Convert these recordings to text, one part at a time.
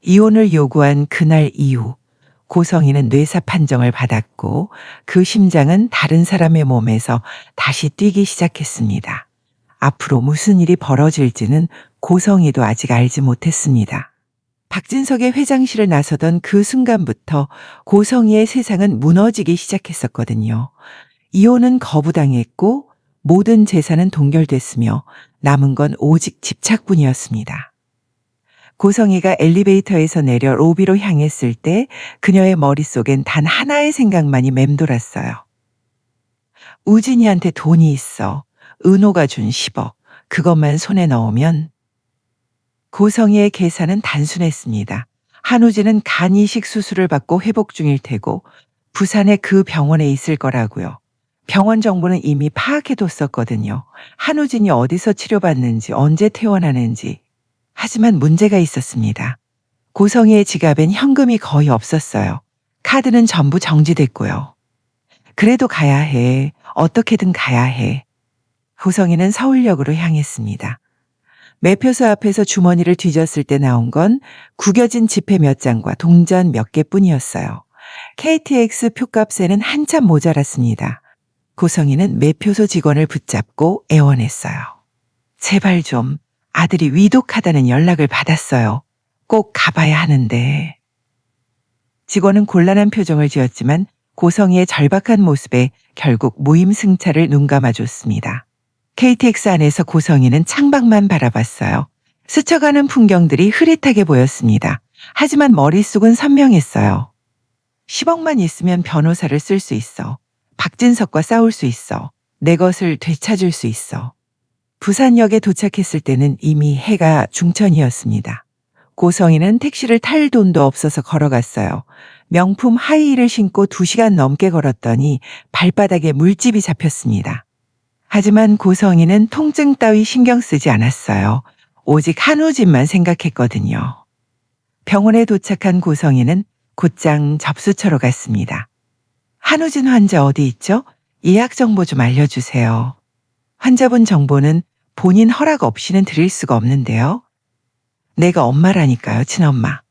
이혼을 요구한 그날 이후 고성이는 뇌사 판정을 받았고 그 심장은 다른 사람의 몸에서 다시 뛰기 시작했습니다. 앞으로 무슨 일이 벌어질지는 고성이도 아직 알지 못했습니다. 박진석의 회장실을 나서던 그 순간부터 고성이의 세상은 무너지기 시작했었거든요. 이혼은 거부당했고 모든 재산은 동결됐으며 남은 건 오직 집착뿐이었습니다. 고성이가 엘리베이터에서 내려 로비로 향했을 때 그녀의 머릿속엔 단 하나의 생각만이 맴돌았어요. 우진이한테 돈이 있어. 은호가 준 10억. 그것만 손에 넣으면. 고성이의 계산은 단순했습니다. 한우진은 간 이식 수술을 받고 회복 중일 테고 부산의 그 병원에 있을 거라고요. 병원 정보는 이미 파악해뒀었거든요. 한우진이 어디서 치료받는지, 언제 퇴원하는지. 하지만 문제가 있었습니다. 고성이의 지갑엔 현금이 거의 없었어요. 카드는 전부 정지됐고요. 그래도 가야 해. 어떻게든 가야 해. 고성이는 서울역으로 향했습니다. 매표소 앞에서 주머니를 뒤졌을 때 나온 건 구겨진 지폐 몇 장과 동전 몇 개뿐이었어요. KTX 표값에는 한참 모자랐습니다. 고성이는 매표소 직원을 붙잡고 애원했어요. 제발 좀 아들이 위독하다는 연락을 받았어요. 꼭 가봐야 하는데. 직원은 곤란한 표정을 지었지만 고성이의 절박한 모습에 결국 무임승차를 눈감아줬습니다. KTX 안에서 고성이는 창밖만 바라봤어요. 스쳐가는 풍경들이 흐릿하게 보였습니다. 하지만 머릿속은 선명했어요. 10억만 있으면 변호사를 쓸 수 있어. 박진석과 싸울 수 있어. 내 것을 되찾을 수 있어. 부산역에 도착했을 때는 이미 해가 중천이었습니다. 고성이는 택시를 탈 돈도 없어서 걸어갔어요. 명품 하이힐을 신고 2시간 넘게 걸었더니 발바닥에 물집이 잡혔습니다. 하지만 고성이는 통증 따위 신경 쓰지 않았어요. 오직 한우진만 생각했거든요. 병원에 도착한 고성이는 곧장 접수처로 갔습니다. 한우진 환자 어디 있죠? 예약 정보 좀 알려주세요. 환자분 정보는 본인 허락 없이는 드릴 수가 없는데요. 내가 엄마라니까요, 친엄마.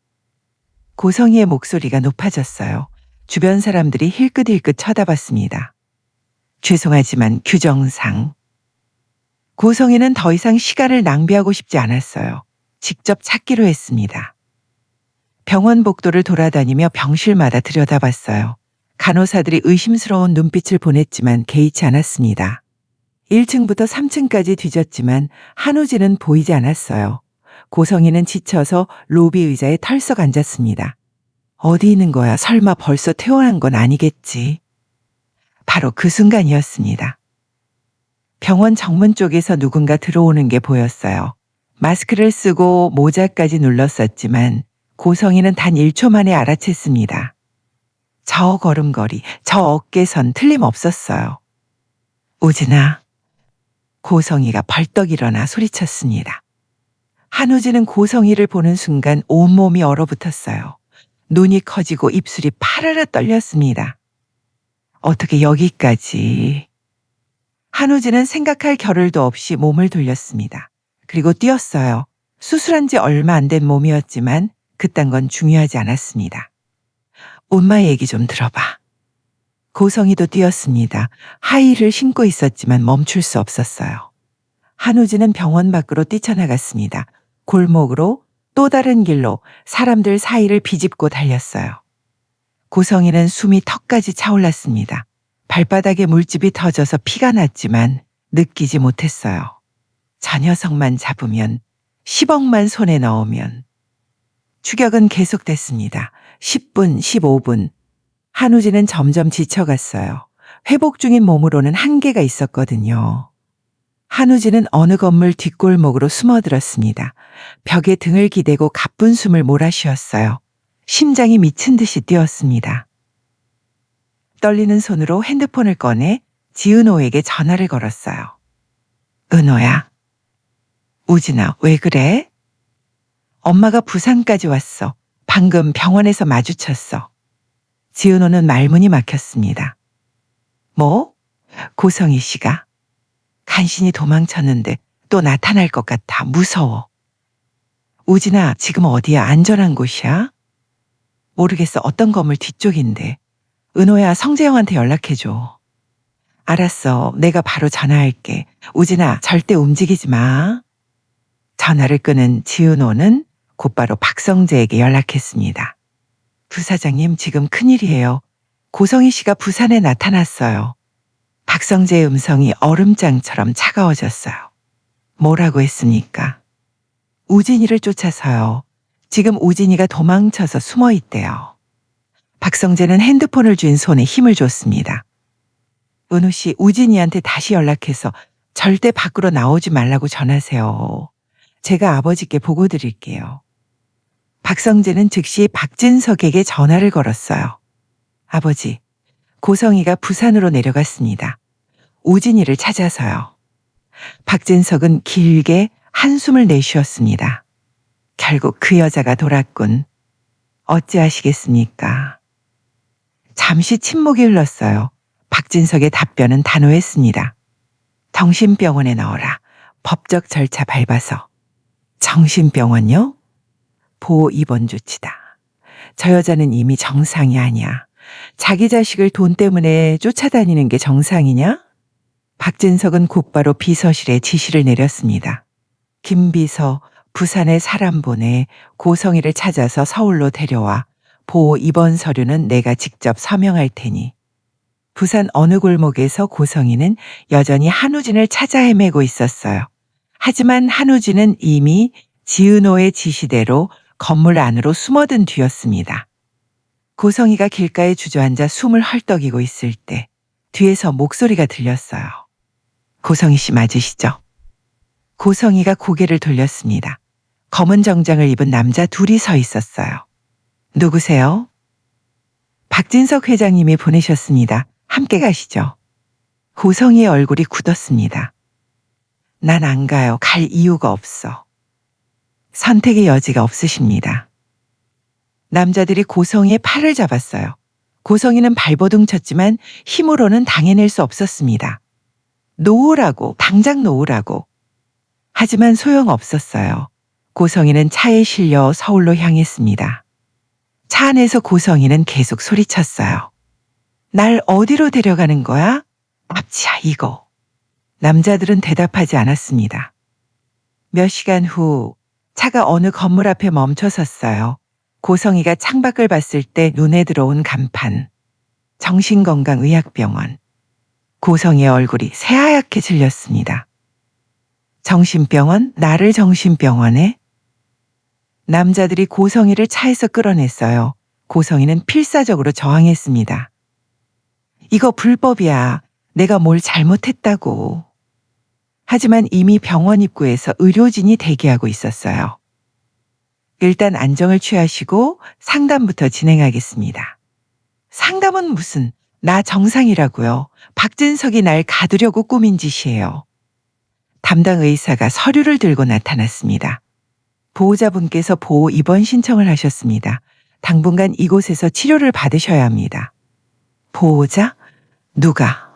고성이의 목소리가 높아졌어요. 주변 사람들이 힐끗힐끗 쳐다봤습니다. 죄송하지만 규정상. 고성이는 더 이상 시간을 낭비하고 싶지 않았어요. 직접 찾기로 했습니다. 병원 복도를 돌아다니며 병실마다 들여다봤어요. 간호사들이 의심스러운 눈빛을 보냈지만 개의치 않았습니다. 1층부터 3층까지 뒤졌지만 한우진은 보이지 않았어요. 고성이는 지쳐서 로비 의자에 털썩 앉았습니다. 어디 있는 거야? 설마 벌써 퇴원한 건 아니겠지? 바로 그 순간이었습니다. 병원 정문 쪽에서 누군가 들어오는 게 보였어요. 마스크를 쓰고 모자까지 눌렀었지만 고성이는 단 1초 만에 알아챘습니다. 저 걸음걸이, 저 어깨선 틀림없었어요. 우진아. 고성이가 벌떡 일어나 소리쳤습니다. 한우진은 고성이를 보는 순간 온몸이 얼어붙었어요. 눈이 커지고 입술이 파르르 떨렸습니다. 어떻게 여기까지. 한우진은 생각할 겨를도 없이 몸을 돌렸습니다. 그리고 뛰었어요. 수술한 지 얼마 안 된 몸이었지만 그딴 건 중요하지 않았습니다. 엄마 얘기 좀 들어봐. 고성이도 뛰었습니다. 하이힐을 신고 있었지만 멈출 수 없었어요. 한우진은 병원 밖으로 뛰쳐나갔습니다. 골목으로 또 다른 길로 사람들 사이를 비집고 달렸어요. 고성이는 숨이 턱까지 차올랐습니다. 발바닥에 물집이 터져서 피가 났지만 느끼지 못했어요. 저 녀석만 잡으면 10억만 손에 넣으면. 추격은 계속됐습니다. 10분, 15분. 한우진은 점점 지쳐갔어요. 회복 중인 몸으로는 한계가 있었거든요. 한우진은 어느 건물 뒷골목으로 숨어들었습니다. 벽에 등을 기대고 가쁜 숨을 몰아쉬었어요. 심장이 미친 듯이 뛰었습니다. 떨리는 손으로 핸드폰을 꺼내 지은호에게 전화를 걸었어요. 은호야. 우진아, 왜 그래? 엄마가 부산까지 왔어. 방금 병원에서 마주쳤어. 지은호는 말문이 막혔습니다. 뭐? 고성희 씨가? 간신히 도망쳤는데 또 나타날 것 같아. 무서워. 우진아, 지금 어디야? 안전한 곳이야? 모르겠어. 어떤 건물 뒤쪽인데. 은호야, 성재형한테 연락해줘. 알았어. 내가 바로 전화할게. 우진아, 절대 움직이지 마. 전화를 끊은 지은호는 곧바로 박성재에게 연락했습니다. 부사장님, 지금 큰일이에요. 고성희 씨가 부산에 나타났어요. 박성재의 음성이 얼음장처럼 차가워졌어요. 뭐라고 했습니까? 우진이를 쫓아서요. 지금 우진이가 도망쳐서 숨어 있대요. 박성재는 핸드폰을 쥔 손에 힘을 줬습니다. 은우 씨, 우진이한테 다시 연락해서 절대 밖으로 나오지 말라고 전하세요. 제가 아버지께 보고 드릴게요. 박성재는 즉시 박진석에게 전화를 걸었어요. 아버지, 고성이가 부산으로 내려갔습니다. 우진이를 찾아서요. 박진석은 길게 한숨을 내쉬었습니다. 결국 그 여자가 돌았군. 어찌하시겠습니까? 잠시 침묵이 흘렀어요. 박진석의 답변은 단호했습니다. 정신병원에 넣어라. 법적 절차 밟아서. 정신병원요? 보호 입원 조치다. 저 여자는 이미 정상이 아니야. 자기 자식을 돈 때문에 쫓아다니는 게 정상이냐? 박진석은 곧바로 비서실에 지시를 내렸습니다. 김 비서, 부산에 사람 보내 고성희를 찾아서 서울로 데려와. 보호 입원 서류는 내가 직접 서명할 테니. 부산 어느 골목에서 고성희는 여전히 한우진을 찾아 헤매고 있었어요. 하지만 한우진은 이미 지은호의 지시대로 건물 안으로 숨어든 뒤였습니다. 고성희가 길가에 주저앉아 숨을 헐떡이고 있을 때 뒤에서 목소리가 들렸어요. 고성희 씨 맞으시죠? 고성희가 고개를 돌렸습니다. 검은 정장을 입은 남자 둘이 서 있었어요. 누구세요? 박진석 회장님이 보내셨습니다. 함께 가시죠. 고성희의 얼굴이 굳었습니다. 난 안 가요. 갈 이유가 없어. 선택의 여지가 없으십니다. 남자들이 고성희의 팔을 잡았어요. 고성희는 발버둥 쳤지만 힘으로는 당해낼 수 없었습니다. 놓으라고, 당장 놓으라고. 하지만 소용없었어요. 고성희는 차에 실려 서울로 향했습니다. 차 안에서 고성희는 계속 소리쳤어요. 날 어디로 데려가는 거야? 납치야 이거. 남자들은 대답하지 않았습니다. 몇 시간 후 차가 어느 건물 앞에 멈춰섰어요. 고성희가 창밖을 봤을 때 눈에 들어온 간판. 정신건강의학병원. 고성희의 얼굴이 새하얗게 질렸습니다. 정신병원? 나를 정신병원에? 남자들이 고성희를 차에서 끌어냈어요. 고성희는 필사적으로 저항했습니다. 이거 불법이야. 내가 뭘 잘못했다고. 하지만 이미 병원 입구에서 의료진이 대기하고 있었어요. 일단 안정을 취하시고 상담부터 진행하겠습니다. 상담은 무슨, 나 정상이라고요. 박진석이 날 가두려고 꾸민 짓이에요. 담당 의사가 서류를 들고 나타났습니다. 보호자분께서 보호 입원 신청을 하셨습니다. 당분간 이곳에서 치료를 받으셔야 합니다. 보호자? 누가?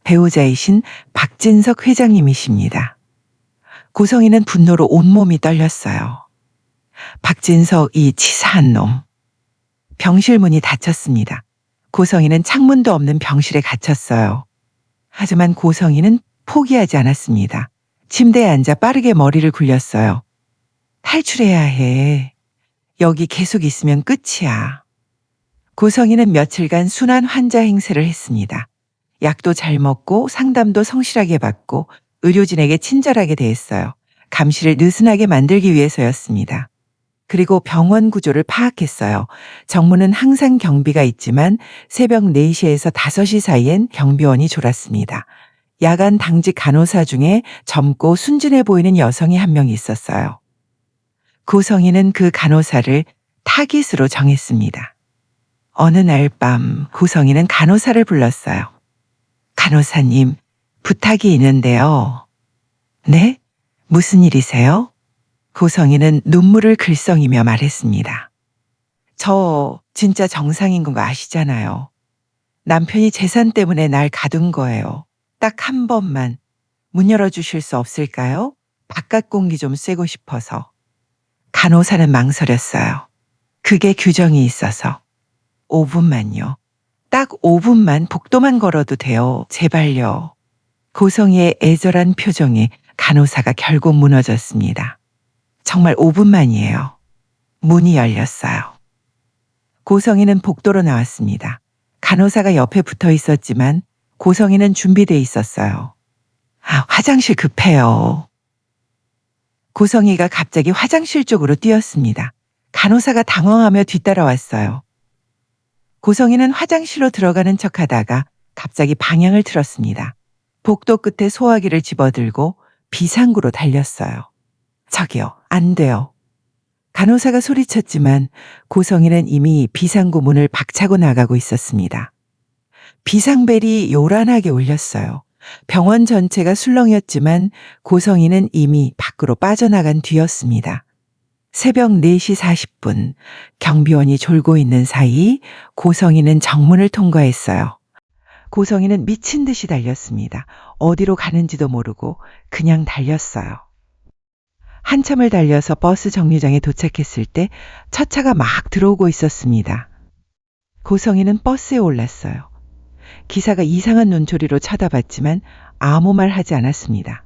배우자이신 박진석 회장님이십니다. 고성희는 분노로 온몸이 떨렸어요. 박진석 이 치사한 놈. 병실 문이 닫혔습니다. 고성희는 창문도 없는 병실에 갇혔어요. 하지만 고성희는 포기하지 않았습니다. 침대에 앉아 빠르게 머리를 굴렸어요. 탈출해야 해. 여기 계속 있으면 끝이야. 고성희는 며칠간 순환 환자 행세를 했습니다. 약도 잘 먹고 상담도 성실하게 받고 의료진에게 친절하게 대했어요. 감시를 느슨하게 만들기 위해서였습니다. 그리고 병원 구조를 파악했어요. 정문은 항상 경비가 있지만 새벽 4시에서 5시 사이엔 경비원이 졸았습니다. 야간 당직 간호사 중에 젊고 순진해 보이는 여성이 한 명 있었어요. 고성희는 그 간호사를 타깃으로 정했습니다. 어느 날 밤 고성희는 간호사를 불렀어요. 간호사님, 부탁이 있는데요. 네? 무슨 일이세요? 고성희는 눈물을 글썽이며 말했습니다. 저 진짜 정상인 거 아시잖아요. 남편이 재산 때문에 날 가둔 거예요. 딱 한 번만 문 열어주실 수 없을까요? 바깥 공기 좀 쐬고 싶어서. 간호사는 망설였어요. 그게 규정이 있어서. 5분만요. 딱 5분만 복도만 걸어도 돼요. 제발요. 고성이의 애절한 표정에 간호사가 결국 무너졌습니다. 정말 5분만이에요. 문이 열렸어요. 고성이는 복도로 나왔습니다. 간호사가 옆에 붙어 있었지만 고성이는 준비돼 있었어요. 화장실 급해요. 고성이가 갑자기 화장실 쪽으로 뛰었습니다. 간호사가 당황하며 뒤따라왔어요. 고성이는 화장실로 들어가는 척하다가 갑자기 방향을 틀었습니다. 복도 끝에 소화기를 집어들고 비상구로 달렸어요. 저기요, 안 돼요. 간호사가 소리쳤지만 고성이는 이미 비상구 문을 박차고 나가고 있었습니다. 비상벨이 요란하게 울렸어요. 병원 전체가 술렁였지만 고성이는 이미 밖으로 빠져나간 뒤였습니다. 새벽 4시 40분 경비원이 졸고 있는 사이 고성이는 정문을 통과했어요. 고성이는 미친 듯이 달렸습니다. 어디로 가는지도 모르고 그냥 달렸어요. 한참을 달려서 버스 정류장에 도착했을 때 첫 차가 막 들어오고 있었습니다. 고성이는 버스에 올랐어요. 기사가 이상한 눈초리로 쳐다봤지만 아무 말 하지 않았습니다.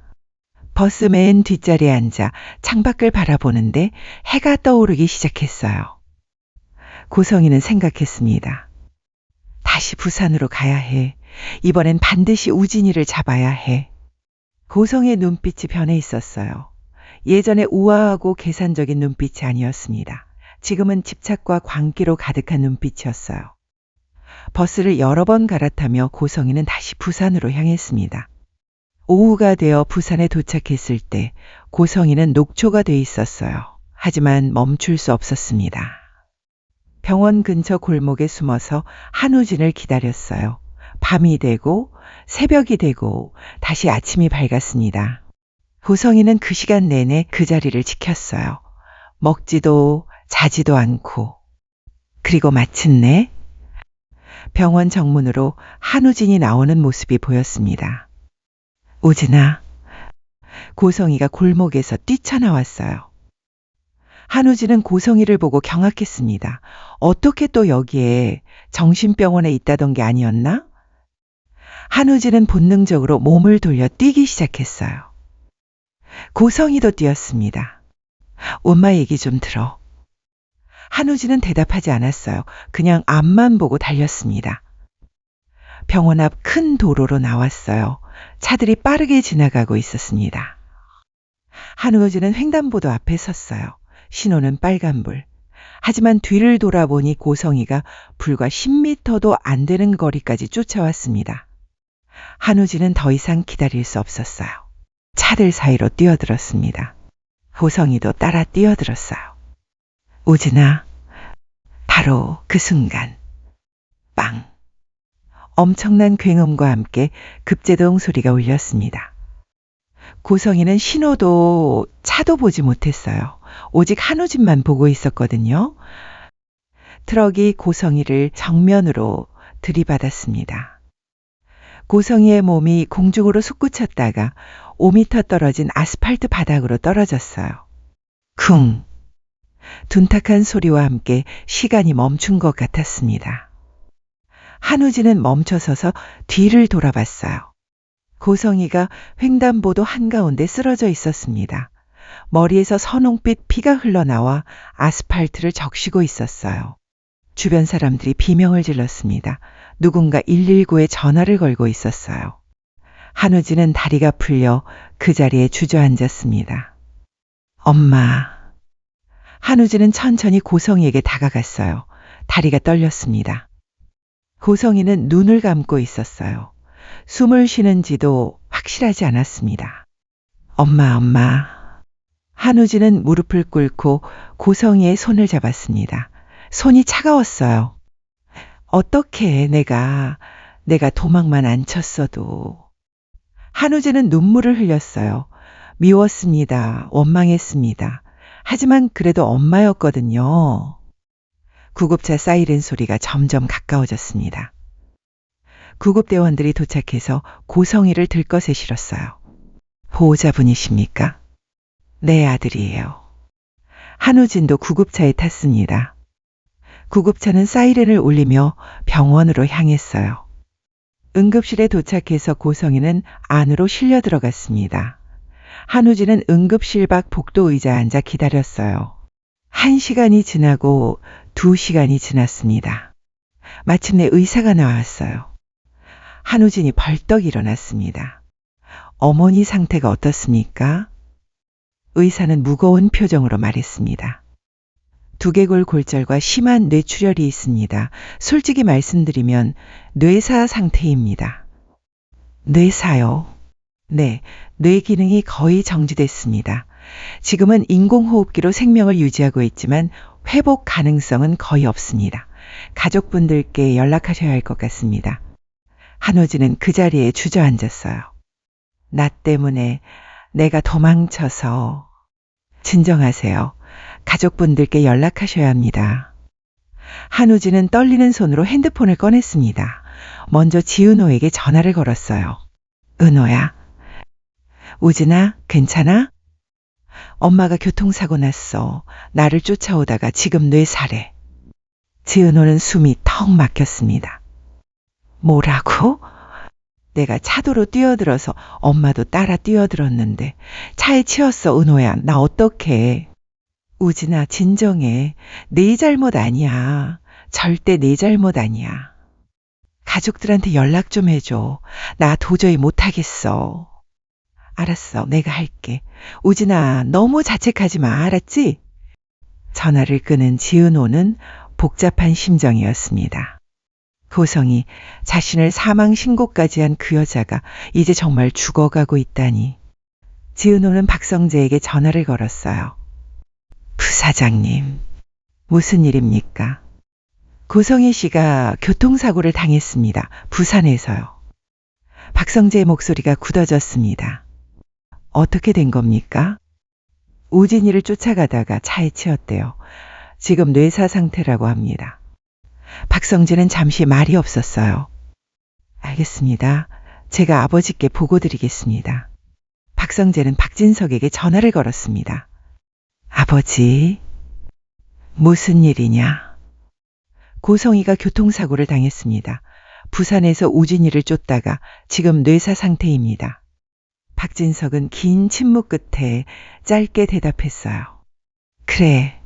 버스 맨 뒷자리에 앉아 창밖을 바라보는데 해가 떠오르기 시작했어요. 고성이는 생각했습니다. 다시 부산으로 가야 해. 이번엔 반드시 우진이를 잡아야 해. 고성의 눈빛이 변해 있었어요. 예전에 우아하고 계산적인 눈빛이 아니었습니다. 지금은 집착과 광기로 가득한 눈빛이었어요. 버스를 여러 번 갈아타며 고성이는 다시 부산으로 향했습니다. 오후가 되어 부산에 도착했을 때 고성이는 녹초가 돼 있었어요. 하지만 멈출 수 없었습니다. 병원 근처 골목에 숨어서 한우진을 기다렸어요. 밤이 되고 새벽이 되고 다시 아침이 밝았습니다. 고성이는 그 시간 내내 그 자리를 지켰어요. 먹지도 자지도 않고. 그리고 마침내 병원 정문으로 한우진이 나오는 모습이 보였습니다. 우진아. 고성이가 골목에서 뛰쳐나왔어요. 한우진은 고성이를 보고 경악했습니다. 어떻게 또 여기에 정신병원에 있다던 게 아니었나? 한우진은 본능적으로 몸을 돌려 뛰기 시작했어요. 고성이도 뛰었습니다. 엄마 얘기 좀 들어. 한우진은 대답하지 않았어요. 그냥 앞만 보고 달렸습니다. 병원 앞 큰 도로로 나왔어요. 차들이 빠르게 지나가고 있었습니다. 한우진은 횡단보도 앞에 섰어요. 신호는 빨간불. 하지만 뒤를 돌아보니 고성이가 불과 10m도 안 되는 거리까지 쫓아왔습니다. 한우진은 더 이상 기다릴 수 없었어요. 차들 사이로 뛰어들었습니다. 고성이도 따라 뛰어들었어요. 우진아. 바로 그 순간 빵! 엄청난 굉음과 함께 급제동 소리가 울렸습니다. 고성이는 신호도 차도 보지 못했어요. 오직 한우진만 보고 있었거든요. 트럭이 고성이를 정면으로 들이받았습니다. 고성이의 몸이 공중으로 솟구쳤다가 5m 떨어진 아스팔트 바닥으로 떨어졌어요. 쿵! 둔탁한 소리와 함께 시간이 멈춘 것 같았습니다. 한우진은 멈춰서서 뒤를 돌아봤어요. 고성이가 횡단보도 한가운데 쓰러져 있었습니다. 머리에서 선홍빛 피가 흘러나와 아스팔트를 적시고 있었어요. 주변 사람들이 비명을 질렀습니다. 누군가 119에 전화를 걸고 있었어요. 한우진은 다리가 풀려 그 자리에 주저앉았습니다. 엄마. 한우진은 천천히 고성이에게 다가갔어요. 다리가 떨렸습니다. 고성이는 눈을 감고 있었어요. 숨을 쉬는지도 확실하지 않았습니다. 엄마. 한우진은 무릎을 꿇고 고성이의 손을 잡았습니다. 손이 차가웠어요. 어떻게 내가 도망만 안 쳤어도. 한우진은 눈물을 흘렸어요. 미웠습니다. 원망했습니다. 하지만 그래도 엄마였거든요. 구급차 사이렌 소리가 점점 가까워졌습니다. 구급대원들이 도착해서 고성이를 들것에 실었어요. 보호자분이십니까? 네, 아들이에요. 한우진도 구급차에 탔습니다. 구급차는 사이렌을 울리며 병원으로 향했어요. 응급실에 도착해서 고성이는 안으로 실려 들어갔습니다. 한우진은 응급실 밖 복도 의자에 앉아 기다렸어요. 1시간이 지나고 2시간이 지났습니다. 마침내 의사가 나왔어요. 한우진이 벌떡 일어났습니다. 어머니 상태가 어떻습니까? 의사는 무거운 표정으로 말했습니다. 두개골 골절과 심한 뇌출혈이 있습니다. 솔직히 말씀드리면 뇌사 상태입니다. 뇌사요? 네, 뇌 기능이 거의 정지됐습니다. 지금은 인공호흡기로 생명을 유지하고 있지만 회복 가능성은 거의 없습니다. 가족분들께 연락하셔야 할 것 같습니다. 한우진은 그 자리에 주저앉았어요. 나 때문에 내가 도망쳐서. 진정하세요. 가족분들께 연락하셔야 합니다. 한우진은 떨리는 손으로 핸드폰을 꺼냈습니다. 먼저 지은호에게 전화를 걸었어요. 은호야. 우진아, 괜찮아? 엄마가 교통사고 났어. 나를 쫓아오다가 지금 뇌사래. 지은호는 숨이 턱 막혔습니다. 뭐라고? 내가 차도로 뛰어들어서 엄마도 따라 뛰어들었는데 차에 치였어. 은호야, 나 어떡해. 우진아, 진정해. 네 잘못 아니야. 절대 네 잘못 아니야. 가족들한테 연락 좀 해줘. 나 도저히 못하겠어. 알았어, 내가 할게. 우진아, 너무 자책하지 마, 알았지? 전화를 끄는 지은호는 복잡한 심정이었습니다. 고성이 자신을 사망 신고까지 한 그 여자가 이제 정말 죽어가고 있다니. 지은호는 박성재에게 전화를 걸었어요. 부사장님, 무슨 일입니까? 고성희 씨가 교통사고를 당했습니다. 부산에서요. 박성재의 목소리가 굳어졌습니다. 어떻게 된 겁니까? 우진이를 쫓아가다가 차에 치였대요. 지금 뇌사 상태라고 합니다. 박성재는 잠시 말이 없었어요. 알겠습니다. 제가 아버지께 보고 드리겠습니다. 박성재는 박진석에게 전화를 걸었습니다. 아버지, 무슨 일이냐? 고성희가 교통사고를 당했습니다. 부산에서 우진이를 쫓다가 지금 뇌사 상태입니다. 박진석은 긴 침묵 끝에 짧게 대답했어요. 그래,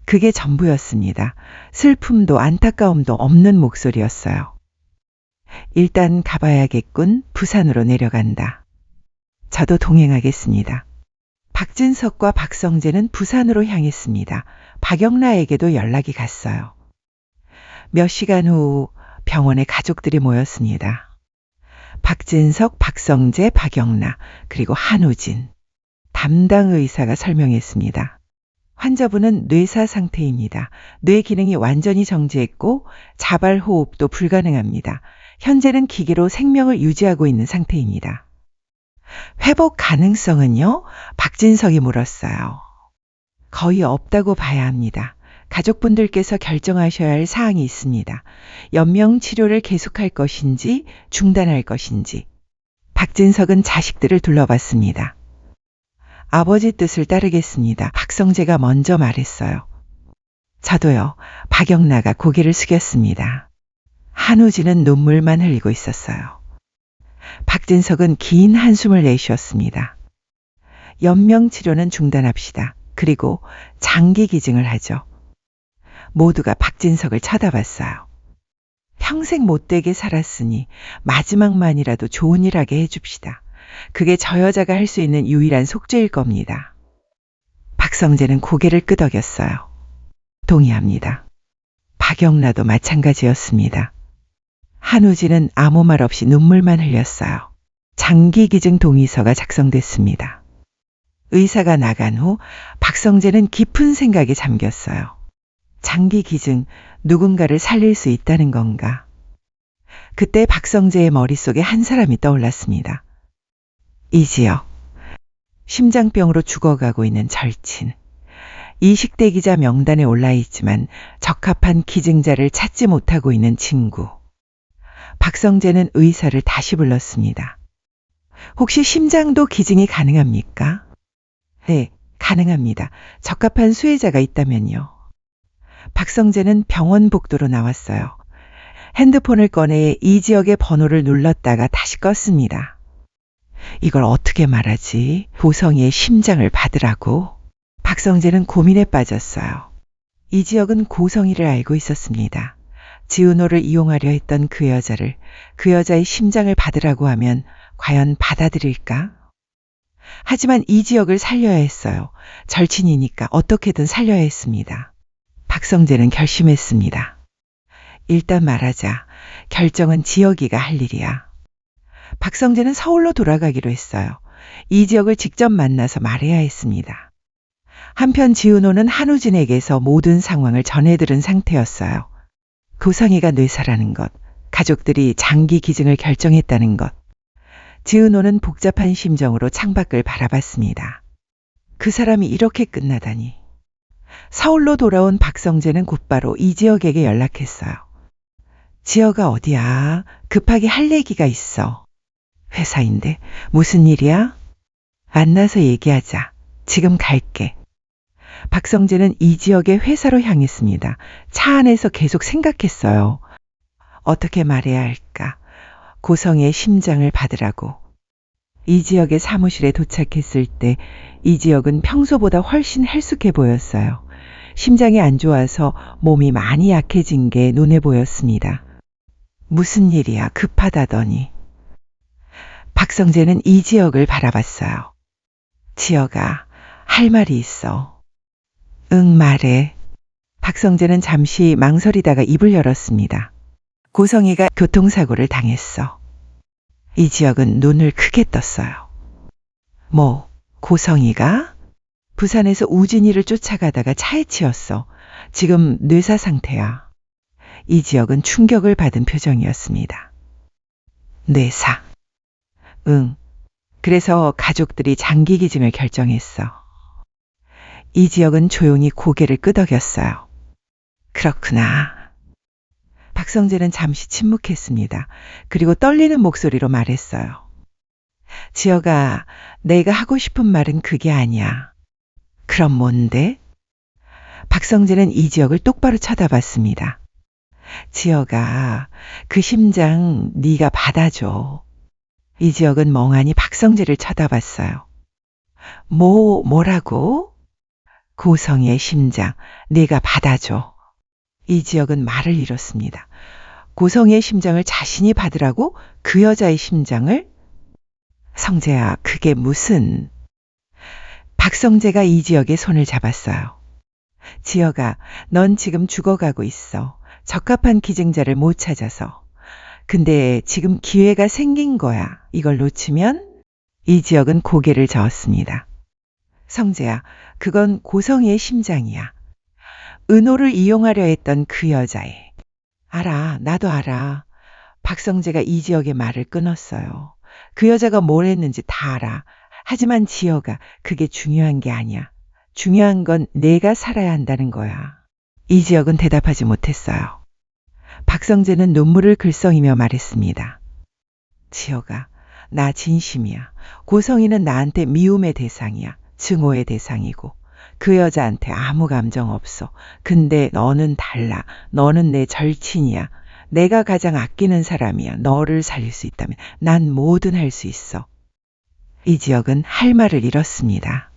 그게 전부였습니다. 슬픔도 안타까움도 없는 목소리였어요. 일단 가봐야겠군. 부산으로 내려간다. 저도 동행하겠습니다. 박진석과 박성재는 부산으로 향했습니다. 박영라에게도 연락이 갔어요. 몇 시간 후 병원에 가족들이 모였습니다. 박진석, 박성재, 박영라, 그리고 한우진. 담당 의사가 설명했습니다. 환자분은 뇌사 상태입니다. 뇌 기능이 완전히 정지했고 자발 호흡도 불가능합니다. 현재는 기계로 생명을 유지하고 있는 상태입니다. 회복 가능성은요? 박진석이 물었어요. 거의 없다고 봐야 합니다. 가족분들께서 결정하셔야 할 사항이 있습니다. 연명 치료를 계속할 것인지 중단할 것인지. 박진석은 자식들을 둘러봤습니다. 아버지 뜻을 따르겠습니다. 박성재가 먼저 말했어요. 저도요. 박영라가 고개를 숙였습니다. 한우진은 눈물만 흘리고 있었어요. 박진석은 긴 한숨을 내쉬었습니다. 연명 치료는 중단합시다. 그리고 장기 기증을 하죠. 모두가 박진석을 쳐다봤어요. 평생 못되게 살았으니 마지막만이라도 좋은 일 하게 해줍시다. 그게 저 여자가 할 수 있는 유일한 속죄일 겁니다. 박성재는 고개를 끄덕였어요. 동의합니다. 박영라도 마찬가지였습니다. 한우진은 아무 말 없이 눈물만 흘렸어요. 장기 기증 동의서가 작성됐습니다. 의사가 나간 후 박성재는 깊은 생각에 잠겼어요. 장기 기증, 누군가를 살릴 수 있다는 건가? 그때 박성재의 머릿속에 한 사람이 떠올랐습니다. 이지혁, 심장병으로 죽어가고 있는 절친. 이식대기자 명단에 올라있지만 적합한 기증자를 찾지 못하고 있는 친구. 박성재는 의사를 다시 불렀습니다. 혹시 심장도 기증이 가능합니까? 네, 가능합니다. 적합한 수혜자가 있다면요. 박성재는 병원 복도로 나왔어요. 핸드폰을 꺼내 이 지역의 번호를 눌렀다가 다시 껐습니다. 이걸 어떻게 말하지? 보성이의 심장을 받으라고? 박성재는 고민에 빠졌어요. 이 지역은 고성이를 알고 있었습니다. 지은호를 이용하려 했던 그 여자를, 그 여자의 심장을 받으라고 하면 과연 받아들일까? 하지만 이 지역을 살려야 했어요. 절친이니까 어떻게든 살려야 했습니다. 박성재는 결심했습니다. 일단 말하자. 결정은 지역이가 할 일이야. 박성재는 서울로 돌아가기로 했어요. 이 지역을 직접 만나서 말해야 했습니다. 한편 지은호는 한우진에게서 모든 상황을 전해들은 상태였어요. 고성이가 뇌사라는 것, 가족들이 장기 기증을 결정했다는 것. 지은호는 복잡한 심정으로 창밖을 바라봤습니다. 그 사람이 이렇게 끝나다니. 서울로 돌아온 박성재는 곧바로 이 지역에게 연락했어요. 지역아 어디야? 급하게 할 얘기가 있어. 회사인데 무슨 일이야? 만나서 얘기하자. 지금 갈게. 박성재는 이 지역의 회사로 향했습니다. 차 안에서 계속 생각했어요. 어떻게 말해야 할까? 고성의 심장을 받으라고. 이 지역의 사무실에 도착했을 때 이 지역은 평소보다 훨씬 헬쑥해 보였어요. 심장이 안 좋아서 몸이 많이 약해진 게 눈에 보였습니다. 무슨 일이야? 급하다더니. 박성재는 이 지역을 바라봤어요. 지역아, 할 말이 있어. 응, 말해. 박성재는 잠시 망설이다가 입을 열었습니다. 고성이가 교통사고를 당했어. 이 지역은 눈을 크게 떴어요. 뭐, 고성이가? 부산에서 우진이를 쫓아가다가 차에 치였어. 지금 뇌사 상태야. 이 지역은 충격을 받은 표정이었습니다. 뇌사. 응. 그래서 가족들이 장기 기증을 결정했어. 이 지역은 조용히 고개를 끄덕였어요. 그렇구나. 박성재는 잠시 침묵했습니다. 그리고 떨리는 목소리로 말했어요. 지역아, 내가 하고 싶은 말은 그게 아니야. 그럼 뭔데? 박성재는 이 지역을 똑바로 쳐다봤습니다. 지역아, 그 심장 네가 받아줘. 이 지역은 멍하니 박성재를 쳐다봤어요. 뭐라고? 고성이의 심장, 네가 받아줘. 이 지역은 말을 잃었습니다. 고성이의 심장을 자신이 받으라고? 그 여자의 심장을? 성재야, 그게 무슨... 박성재가 이 지역의 손을 잡았어요. 지역아, 넌 지금 죽어가고 있어. 적합한 기증자를 못 찾아서. 근데 지금 기회가 생긴 거야. 이걸 놓치면? 이 지역은 고개를 저었습니다. 성재야, 그건 고성이의 심장이야. 은호를 이용하려 했던 그 여자의. 알아, 나도 알아. 박성재가 이 지역의 말을 끊었어요. 그 여자가 뭘 했는지 다 알아. 하지만 지역아, 그게 중요한 게 아니야. 중요한 건 내가 살아야 한다는 거야. 이 지역은 대답하지 못했어요. 박성재는 눈물을 글썽이며 말했습니다. 지역아, 나 진심이야. 고성이는 나한테 미움의 대상이야. 증오의 대상이고. 그 여자한테 아무 감정 없어. 근데 너는 달라. 너는 내 절친이야. 내가 가장 아끼는 사람이야. 너를 살릴 수 있다면 난 뭐든 할 수 있어. 이 지역은 할 말을 잃었습니다.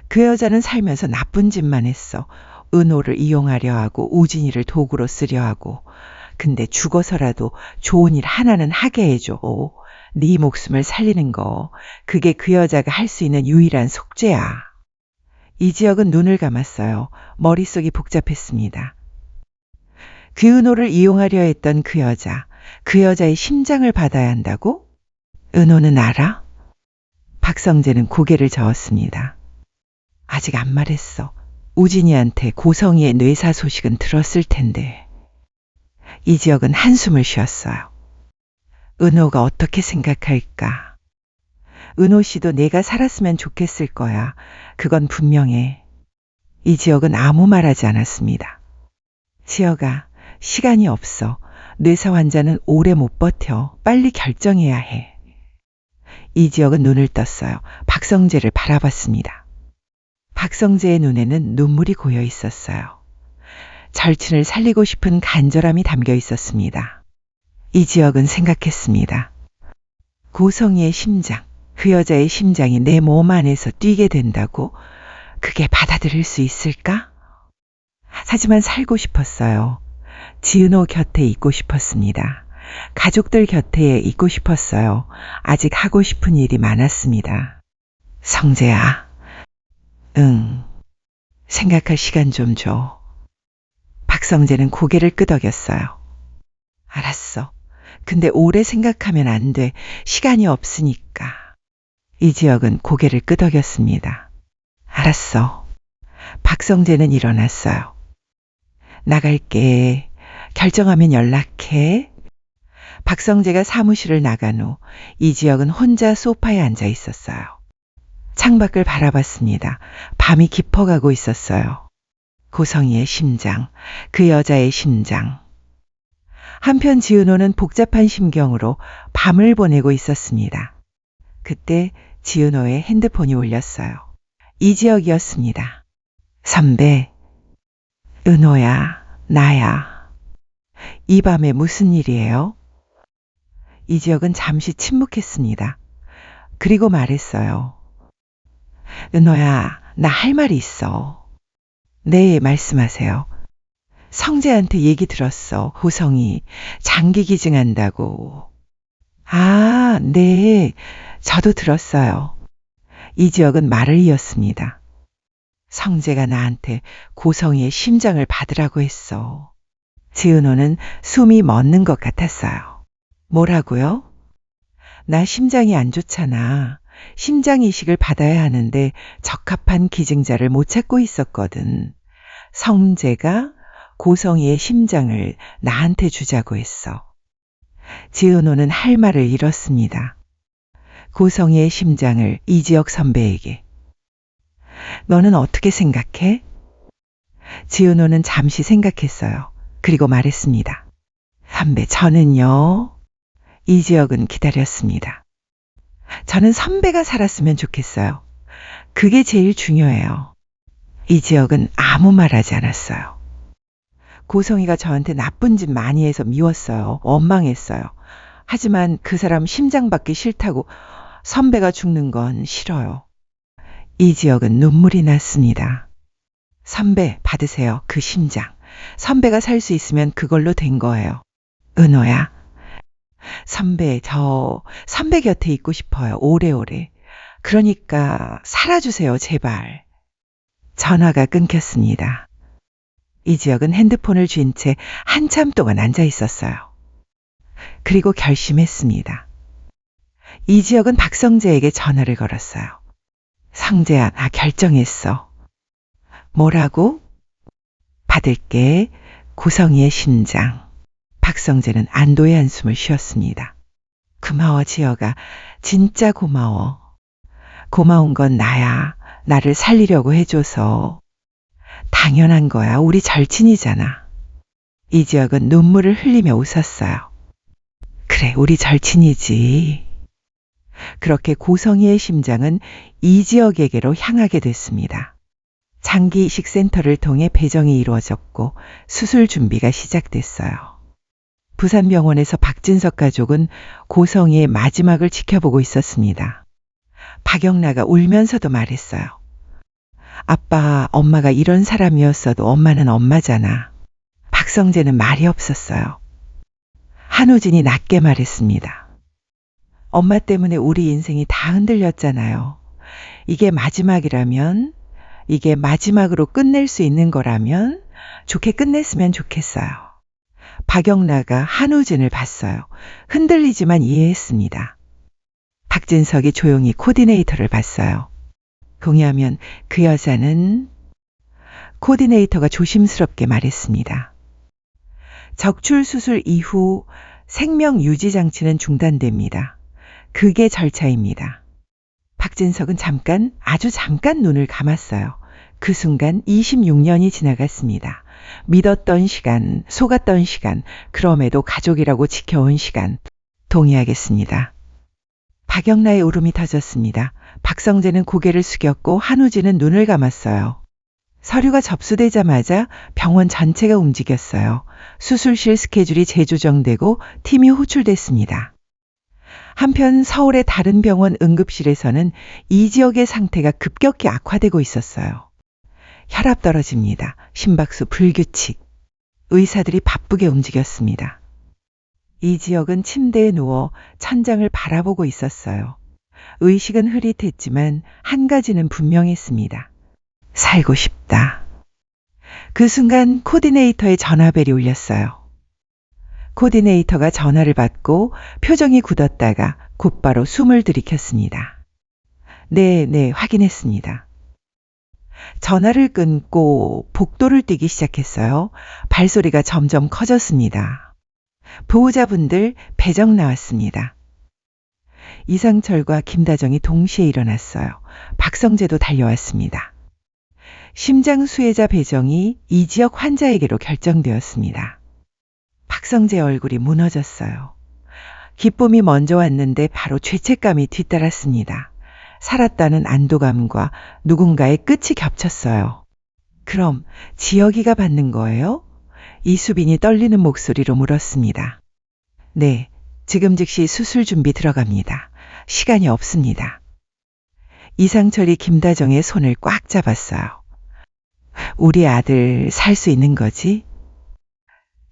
그 여자는 살면서 나쁜 짓만 했어. 은호를 이용하려 하고 우진이를 도구로 쓰려 하고. 근데 죽어서라도 좋은 일 하나는 하게 해줘. 네 목숨을 살리는 거. 그게 그 여자가 할 수 있는 유일한 속죄야. 이 지역은 눈을 감았어요. 머릿속이 복잡했습니다. 그 은호를 이용하려 했던 그 여자. 그 여자의 심장을 받아야 한다고? 은호는 알아? 박성재는 고개를 저었습니다. 아직 안 말했어. 우진이한테 고성이의 뇌사 소식은 들었을 텐데. 이 지역은 한숨을 쉬었어요. 은호가 어떻게 생각할까? 은호 씨도 내가 살았으면 좋겠을 거야. 그건 분명해. 이 지역은 아무 말하지 않았습니다. 지역아, 시간이 없어. 뇌사 환자는 오래 못 버텨. 빨리 결정해야 해. 이 지역은 눈을 떴어요. 박성재를 바라봤습니다. 박성재의 눈에는 눈물이 고여 있었어요. 절친을 살리고 싶은 간절함이 담겨 있었습니다. 이지혁은 생각했습니다. 고성이의 심장, 그 여자의 심장이 내 몸 안에서 뛰게 된다고 그게 받아들일 수 있을까? 하지만 살고 싶었어요. 지은호 곁에 있고 싶었습니다. 가족들 곁에 있고 싶었어요. 아직 하고 싶은 일이 많았습니다. 성재야. 응. 생각할 시간 좀 줘. 박성재는 고개를 끄덕였어요. 알았어. 근데 오래 생각하면 안 돼. 시간이 없으니까. 이지혁은 고개를 끄덕였습니다. 알았어. 박성재는 일어났어요. 나갈게. 결정하면 연락해. 박성재가 사무실을 나간 후 이지혁은 혼자 소파에 앉아 있었어요. 창밖을 바라봤습니다. 밤이 깊어가고 있었어요. 고성이의 심장, 그 여자의 심장. 한편 지은호는 복잡한 심경으로 밤을 보내고 있었습니다. 그때 지은호의 핸드폰이 울렸어요. 이지혁이었습니다. 선배, 은호야, 나야. 이 밤에 무슨 일이에요? 이지혁은 잠시 침묵했습니다. 그리고 말했어요. 은호야, 나 할 말이 있어. 네, 말씀하세요. 성재한테 얘기 들었어. 고성이 장기 기증한다고. 아, 네. 저도 들었어요. 이지혁은 말을 이었습니다. 성재가 나한테 고성이의 심장을 받으라고 했어. 지은호는 숨이 멎는 것 같았어요. 뭐라고요? 나 심장이 안 좋잖아. 심장 이식을 받아야 하는데 적합한 기증자를 못 찾고 있었거든. 성재가 고성이의 심장을 나한테 주자고 했어. 지은호는 할 말을 잃었습니다. 고성이의 심장을 이지혁 선배에게. 너는 어떻게 생각해? 지은호는 잠시 생각했어요. 그리고 말했습니다. 선배, 저는요. 이지혁은 기다렸습니다. 저는 선배가 살았으면 좋겠어요. 그게 제일 중요해요. 이지혁은 아무 말 하지 않았어요. 고성이가 저한테 나쁜 짓 많이 해서 미웠어요. 원망했어요. 하지만 그 사람 심장 받기 싫다고 선배가 죽는 건 싫어요. 이지혁은 눈물이 났습니다. 선배, 받으세요. 그 심장. 선배가 살 수 있으면 그걸로 된 거예요. 은호야. 선배, 저 선배 곁에 있고 싶어요. 오래오래. 그러니까 살아주세요, 제발. 전화가 끊겼습니다. 이지혁은 핸드폰을 쥔 채 한참 동안 앉아 있었어요. 그리고 결심했습니다. 이지혁은 박성재에게 전화를 걸었어요. 성재야, 나 결정했어. 뭐라고? 받을게. 고성이의 심장. 박성재는 안도의 한숨을 쉬었습니다. 고마워, 지혁아. 진짜 고마워. 고마운 건 나야. 나를 살리려고 해줘서. 당연한 거야. 우리 절친이잖아. 이지혁은 눈물을 흘리며 웃었어요. 그래, 우리 절친이지. 그렇게 고성이의 심장은 이지혁에게로 향하게 됐습니다. 장기 이식센터를 통해 배정이 이루어졌고 수술 준비가 시작됐어요. 부산병원에서 박진석 가족은 고성이의 마지막을 지켜보고 있었습니다. 박영라가 울면서도 말했어요. 아빠, 엄마가 이런 사람이었어도 엄마는 엄마잖아. 박성재는 말이 없었어요. 한우진이 낮게 말했습니다. 엄마 때문에 우리 인생이 다 흔들렸잖아요. 이게 마지막이라면, 이게 마지막으로 끝낼 수 있는 거라면 좋게 끝냈으면 좋겠어요. 박영라가 한우진을 봤어요. 흔들리지만 이해했습니다. 박진석이 조용히 코디네이터를 봤어요. 동의하면 그 여자는 코디네이터가 조심스럽게 말했습니다. 적출 수술 이후 생명 유지 장치는 중단됩니다. 그게 절차입니다. 박진석은 아주 잠깐 눈을 감았어요. 그 순간 26년이 지나갔습니다. 믿었던 시간, 속았던 시간, 그럼에도 가족이라고 지켜온 시간. 동의하겠습니다. 박영라의 울음이 터졌습니다. 박성재는 고개를 숙였고 한우진은 눈을 감았어요. 서류가 접수되자마자 병원 전체가 움직였어요. 수술실 스케줄이 재조정되고 팀이 호출됐습니다. 한편 서울의 다른 병원 응급실에서는 이지혁의 상태가 급격히 악화되고 있었어요. 혈압 떨어집니다. 심박수 불규칙. 의사들이 바쁘게 움직였습니다. 이지혁은 침대에 누워 천장을 바라보고 있었어요. 의식은 흐릿했지만 한 가지는 분명했습니다. 살고 싶다. 그 순간 코디네이터의 전화벨이 울렸어요. 코디네이터가 전화를 받고 표정이 굳었다가 곧바로 숨을 들이켰습니다. 네, 확인했습니다. 전화를 끊고 복도를 뛰기 시작했어요. 발소리가 점점 커졌습니다. 보호자분들 배정 나왔습니다. 이상철과 김다정이 동시에 일어났어요. 박성재도 달려왔습니다. 심장 수혜자 배정이 이지혁 환자에게로 결정되었습니다. 박성재 얼굴이 무너졌어요. 기쁨이 먼저 왔는데 바로 죄책감이 뒤따랐습니다. 살았다는 안도감과 누군가의 끝이 겹쳤어요. 그럼 지혁이가 받는 거예요? 이수빈이 떨리는 목소리로 물었습니다. 네, 지금 즉시 수술 준비 들어갑니다. 시간이 없습니다. 이상철이 김다정의 손을 꽉 잡았어요. 우리 아들 살 수 있는 거지?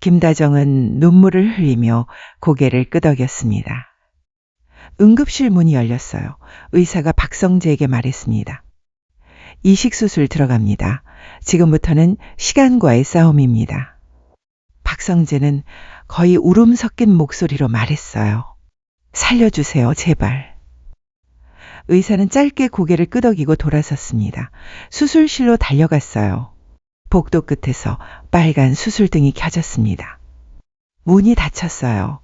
김다정은 눈물을 흘리며 고개를 끄덕였습니다. 응급실 문이 열렸어요. 의사가 박성재에게 말했습니다. 이식수술 들어갑니다. 지금부터는 시간과의 싸움입니다. 박성재는 거의 울음 섞인 목소리로 말했어요. 살려주세요, 제발. 의사는 짧게 고개를 끄덕이고 돌아섰습니다. 수술실로 달려갔어요. 복도 끝에서 빨간 수술등이 켜졌습니다. 문이 닫혔어요.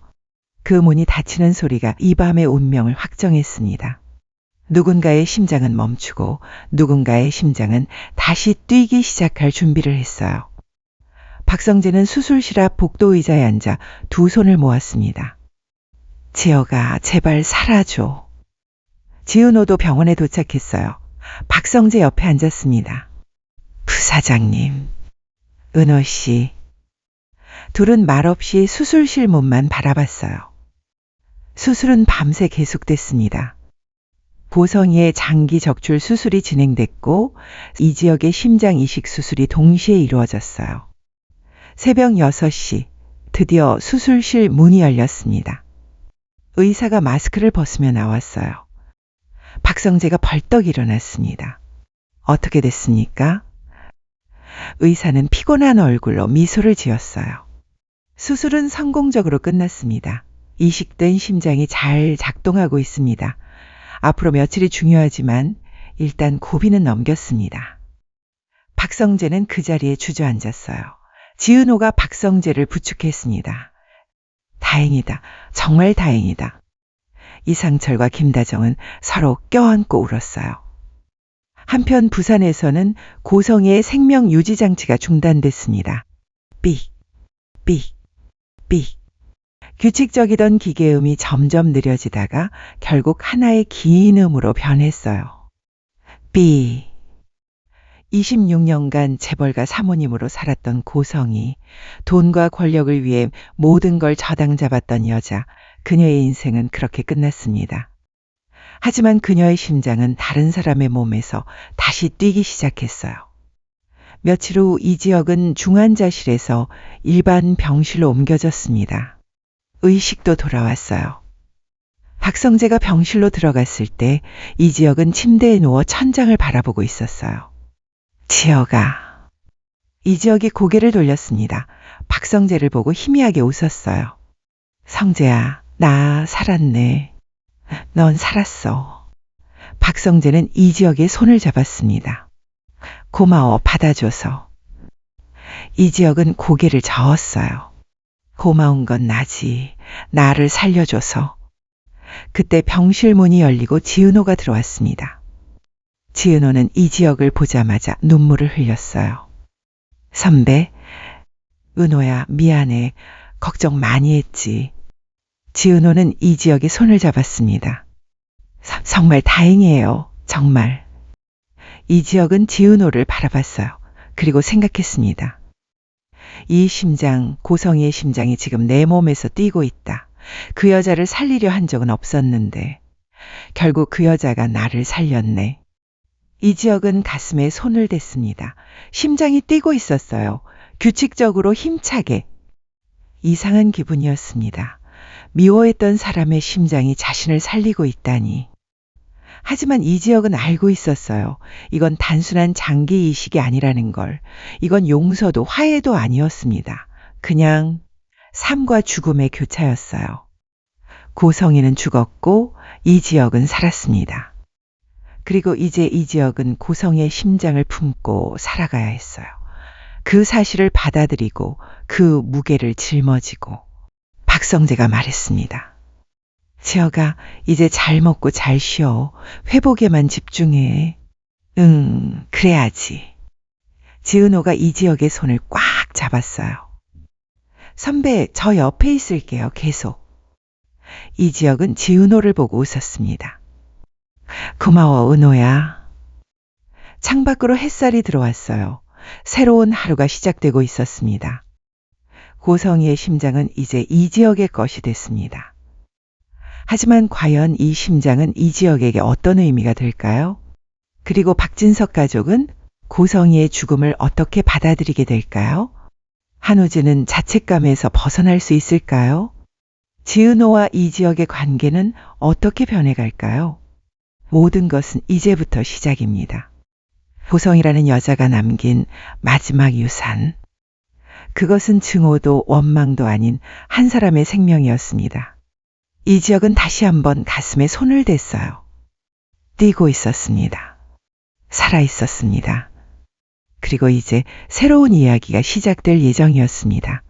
그 문이 닫히는 소리가 이 밤의 운명을 확정했습니다. 누군가의 심장은 멈추고 누군가의 심장은 다시 뛰기 시작할 준비를 했어요. 박성재는 수술실 앞 복도 의자에 앉아 두 손을 모았습니다. 지혁아, 제발 살아줘. 지은호도 병원에 도착했어요. 박성재 옆에 앉았습니다. 부사장님, 은호 씨. 둘은 말없이 수술실 문만 바라봤어요. 수술은 밤새 계속됐습니다. 보성이의 장기 적출 수술이 진행됐고 이지혁의 심장 이식 수술이 동시에 이루어졌어요. 새벽 6시 드디어 수술실 문이 열렸습니다. 의사가 마스크를 벗으며 나왔어요. 박성재가 벌떡 일어났습니다. 어떻게 됐습니까? 의사는 피곤한 얼굴로 미소를 지었어요. 수술은 성공적으로 끝났습니다. 이식된 심장이 잘 작동하고 있습니다. 앞으로 며칠이 중요하지만 일단 고비는 넘겼습니다. 박성재는 그 자리에 주저앉았어요. 지은호가 박성재를 부축했습니다. 다행이다. 정말 다행이다. 이상철과 김다정은 서로 껴안고 울었어요. 한편 부산에서는 고성이의 생명 유지 장치가 중단됐습니다. 삑, 삑, 삑. 규칙적이던 기계음이 점점 느려지다가 결국 하나의 긴 음으로 변했어요. 삑. 26년간 재벌가 사모님으로 살았던 고성이, 돈과 권력을 위해 모든 걸 저당 잡았던 여자, 그녀의 인생은 그렇게 끝났습니다. 하지만 그녀의 심장은 다른 사람의 몸에서 다시 뛰기 시작했어요. 며칠 후 이지혁은 중환자실에서 일반 병실로 옮겨졌습니다. 의식도 돌아왔어요. 박성재가 병실로 들어갔을 때 이지혁은 침대에 누워 천장을 바라보고 있었어요. 지혁아. 이지혁이 고개를 돌렸습니다. 박성재를 보고 희미하게 웃었어요. 성재야, 나 살았네. 넌 살았어. 박성재는 이지혁의 손을 잡았습니다. 고마워, 받아줘서. 이지혁은 고개를 저었어요. 고마운 건 나지. 나를 살려줘서. 그때 병실 문이 열리고 지은호가 들어왔습니다. 지은호는 이지혁을 보자마자 눈물을 흘렸어요. 선배, 은호야, 미안해. 걱정 많이 했지. 지은호는 이지혁의 손을 잡았습니다. 정말 다행이에요. 정말. 이지혁은 지은호를 바라봤어요. 그리고 생각했습니다. 이 심장, 고성이의 심장이 지금 내 몸에서 뛰고 있다. 그 여자를 살리려 한 적은 없었는데 결국 그 여자가 나를 살렸네. 이지혁은 가슴에 손을 댔습니다. 심장이 뛰고 있었어요. 규칙적으로 힘차게. 이상한 기분이었습니다. 미워했던 사람의 심장이 자신을 살리고 있다니. 하지만 이지혁은 알고 있었어요. 이건 단순한 장기 이식이 아니라는 걸. 이건 용서도 화해도 아니었습니다. 그냥 삶과 죽음의 교차였어요. 고성이는 죽었고 이지혁은 살았습니다. 그리고 이제 이지혁은 고성이의 심장을 품고 살아가야 했어요. 그 사실을 받아들이고 그 무게를 짊어지고. 박성재가 말했습니다. 지혁아, 이제 잘 먹고 잘 쉬어. 회복에만 집중해. 응, 그래야지. 지은호가 이지혁의 손을 꽉 잡았어요. 선배, 저 옆에 있을게요, 계속. 이지혁은 지은호를 보고 웃었습니다. 고마워, 은호야. 창밖으로 햇살이 들어왔어요. 새로운 하루가 시작되고 있었습니다. 고성이의 심장은 이제 이지혁의 것이 됐습니다. 하지만 과연 이 심장은 이지혁에게 어떤 의미가 될까요? 그리고 박진석 가족은 고성이의 죽음을 어떻게 받아들이게 될까요? 한우진은 자책감에서 벗어날 수 있을까요? 지은호와 이지혁의 관계는 어떻게 변해갈까요? 모든 것은 이제부터 시작입니다. 고성이라는 여자가 남긴 마지막 유산. 그것은 증오도 원망도 아닌 한 사람의 생명이었습니다. 이지혁은 다시 한번 가슴에 손을 댔어요. 뛰고 있었습니다. 살아 있었습니다. 그리고 이제 새로운 이야기가 시작될 예정이었습니다.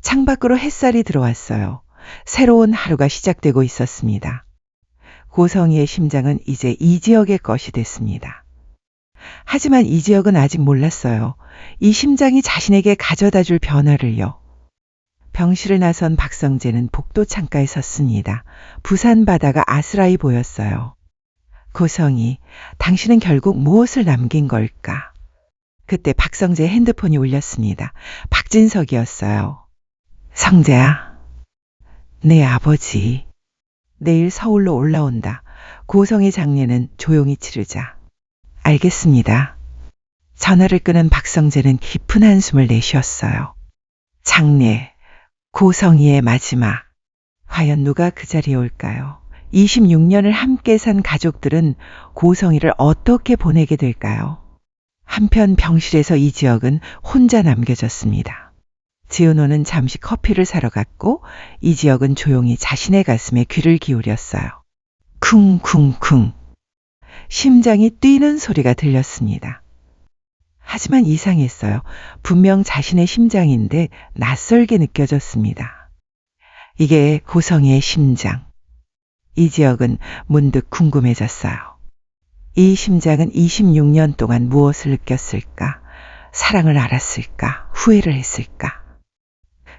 창밖으로 햇살이 들어왔어요. 새로운 하루가 시작되고 있었습니다. 고성이의 심장은 이제 이지혁의 것이 됐습니다. 하지만 이지혁은 아직 몰랐어요. 이 심장이 자신에게 가져다 줄 변화를요. 병실을 나선 박성재는 복도 창가에 섰습니다. 부산 바다가 아스라이 보였어요. 고성이, 당신은 결국 무엇을 남긴 걸까? 그때 박성재의 핸드폰이 울렸습니다. 박진석이었어요. 성재야. 내 아버지. 내일 서울로 올라온다. 고성의 장례는 조용히 치르자. 알겠습니다. 전화를 끊은 박성재는 깊은 한숨을 내쉬었어요. 장례, 고성이의 마지막. 과연 누가 그 자리에 올까요? 26년을 함께 산 가족들은 고성이를 어떻게 보내게 될까요? 한편 병실에서 이지혁은 혼자 남겨졌습니다. 지은호는 잠시 커피를 사러 갔고 이지혁은 조용히 자신의 가슴에 귀를 기울였어요. 쿵쿵쿵. 심장이 뛰는 소리가 들렸습니다. 하지만 이상했어요. 분명 자신의 심장인데 낯설게 느껴졌습니다. 이게 고성이의 심장. 이지혁은 문득 궁금해졌어요. 이 심장은 26년 동안 무엇을 느꼈을까? 사랑을 알았을까? 후회를 했을까?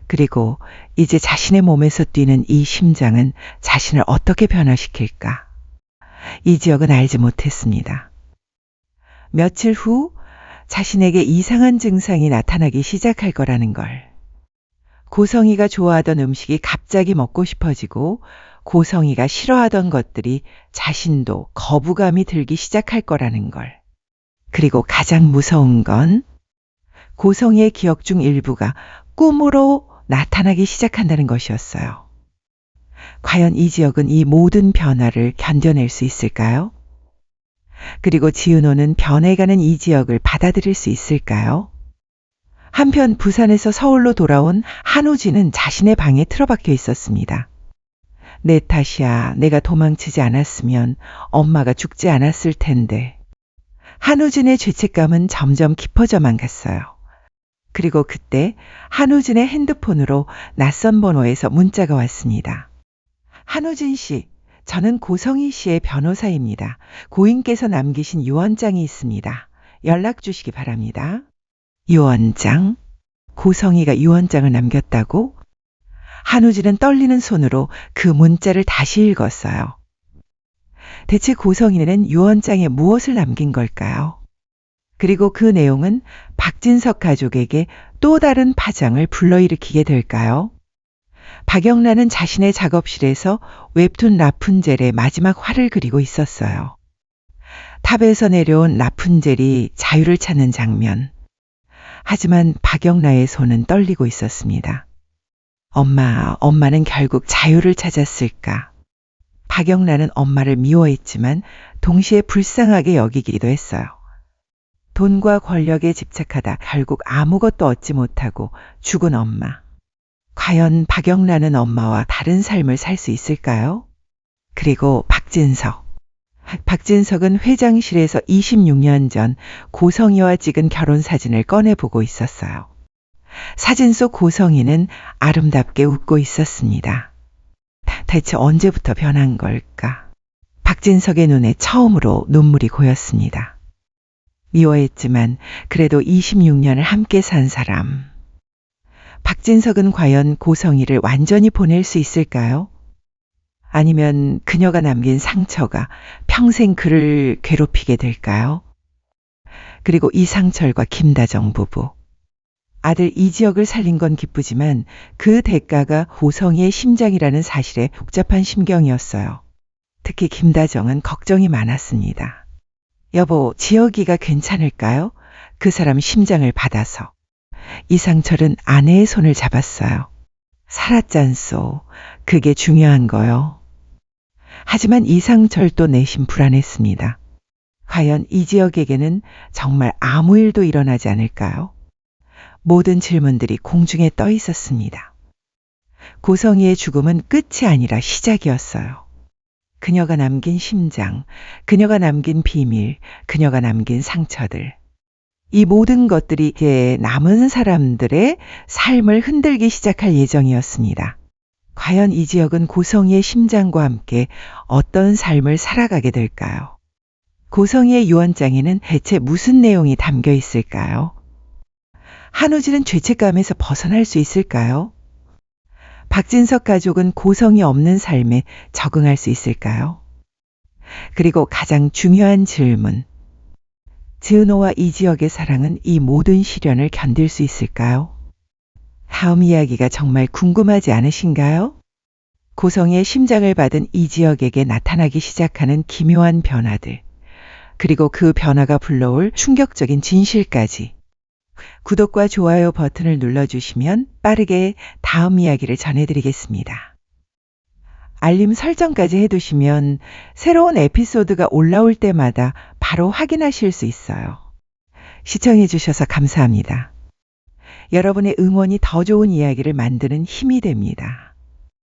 그리고 이제 자신의 몸에서 뛰는 이 심장은 자신을 어떻게 변화시킬까? 이지혁은 알지 못했습니다. 며칠 후 자신에게 이상한 증상이 나타나기 시작할 거라는 걸. 고성이가 좋아하던 음식이 갑자기 먹고 싶어지고 고성이가 싫어하던 것들이 자신도 거부감이 들기 시작할 거라는 걸. 그리고 가장 무서운 건 고성이의 기억 중 일부가 꿈으로 나타나기 시작한다는 것이었어요. 과연 이지혁은 이 모든 변화를 견뎌낼 수 있을까요? 그리고 지은호는 변해가는 이지혁을 받아들일 수 있을까요? 한편 부산에서 서울로 돌아온 한우진은 자신의 방에 틀어박혀 있었습니다. 내 탓이야. 내가 도망치지 않았으면 엄마가 죽지 않았을 텐데. 한우진의 죄책감은 점점 깊어져만 갔어요. 그리고 그때 한우진의 핸드폰으로 낯선 번호에서 문자가 왔습니다. 한우진 씨, 저는 고성희 씨의 변호사입니다. 고인께서 남기신 유언장이 있습니다. 연락 주시기 바랍니다. 유언장? 고성희가 유언장을 남겼다고? 한우진은 떨리는 손으로 그 문자를 다시 읽었어요. 대체 고성인은 유언장에 무엇을 남긴 걸까요? 그리고 그 내용은 박진석 가족에게 또 다른 파장을 불러일으키게 될까요? 박영란은 자신의 작업실에서 웹툰 라푼젤의 마지막 화를 그리고 있었어요. 탑에서 내려온 라푼젤이 자유를 찾는 장면. 하지만 박영란의 손은 떨리고 있었습니다. 엄마는 결국 자유를 찾았을까? 박영란은 엄마를 미워했지만 동시에 불쌍하게 여기기도 했어요. 돈과 권력에 집착하다 결국 아무것도 얻지 못하고 죽은 엄마. 과연 박영란은 엄마와 다른 삶을 살 수 있을까요? 그리고 박진석은 회장실에서 26년 전 고성이와 찍은 결혼 사진을 꺼내보고 있었어요. 사진 속 고성이는 아름답게 웃고 있었습니다. 대체 언제부터 변한 걸까? 박진석의 눈에 처음으로 눈물이 고였습니다. 미워했지만 그래도 26년을 함께 산 사람. 박진석은 과연 고성이를 완전히 보낼 수 있을까요? 아니면 그녀가 남긴 상처가 평생 그를 괴롭히게 될까요? 그리고 이상철과 김다정 부부. 아들 이지혁을 살린 건 기쁘지만 그 대가가 고성이의 심장이라는 사실에 복잡한 심경이었어요. 특히 김다정은 걱정이 많았습니다. 여보, 지혁이가 괜찮을까요? 그 사람 심장을 받아서. 이상철은 아내의 손을 잡았어요. 살았잖소. 그게 중요한 거요. 하지만 이상철도 내심 불안했습니다. 과연 이지혁에게는 정말 아무 일도 일어나지 않을까요? 모든 질문들이 공중에 떠 있었습니다. 고성이의 죽음은 끝이 아니라 시작이었어요. 그녀가 남긴 심장, 그녀가 남긴 비밀, 그녀가 남긴 상처들. 이 모든 것들이 이제 남은 사람들의 삶을 흔들기 시작할 예정이었습니다. 과연 이지혁은 고성이의 심장과 함께 어떤 삶을 살아가게 될까요? 고성이의 유언장에는 대체 무슨 내용이 담겨 있을까요? 한우진은 죄책감에서 벗어날 수 있을까요? 박진석 가족은 고성이 없는 삶에 적응할 수 있을까요? 그리고 가장 중요한 질문. 지은호와 이지혁의 사랑은 이 모든 시련을 견딜 수 있을까요? 다음 이야기가 정말 궁금하지 않으신가요? 고성의 심장을 받은 이지혁에게 나타나기 시작하는 기묘한 변화들, 그리고 그 변화가 불러올 충격적인 진실까지. 구독과 좋아요 버튼을 눌러주시면 빠르게 다음 이야기를 전해드리겠습니다. 알림 설정까지 해두시면 새로운 에피소드가 올라올 때마다 바로 확인하실 수 있어요. 시청해주셔서 감사합니다. 여러분의 응원이 더 좋은 이야기를 만드는 힘이 됩니다.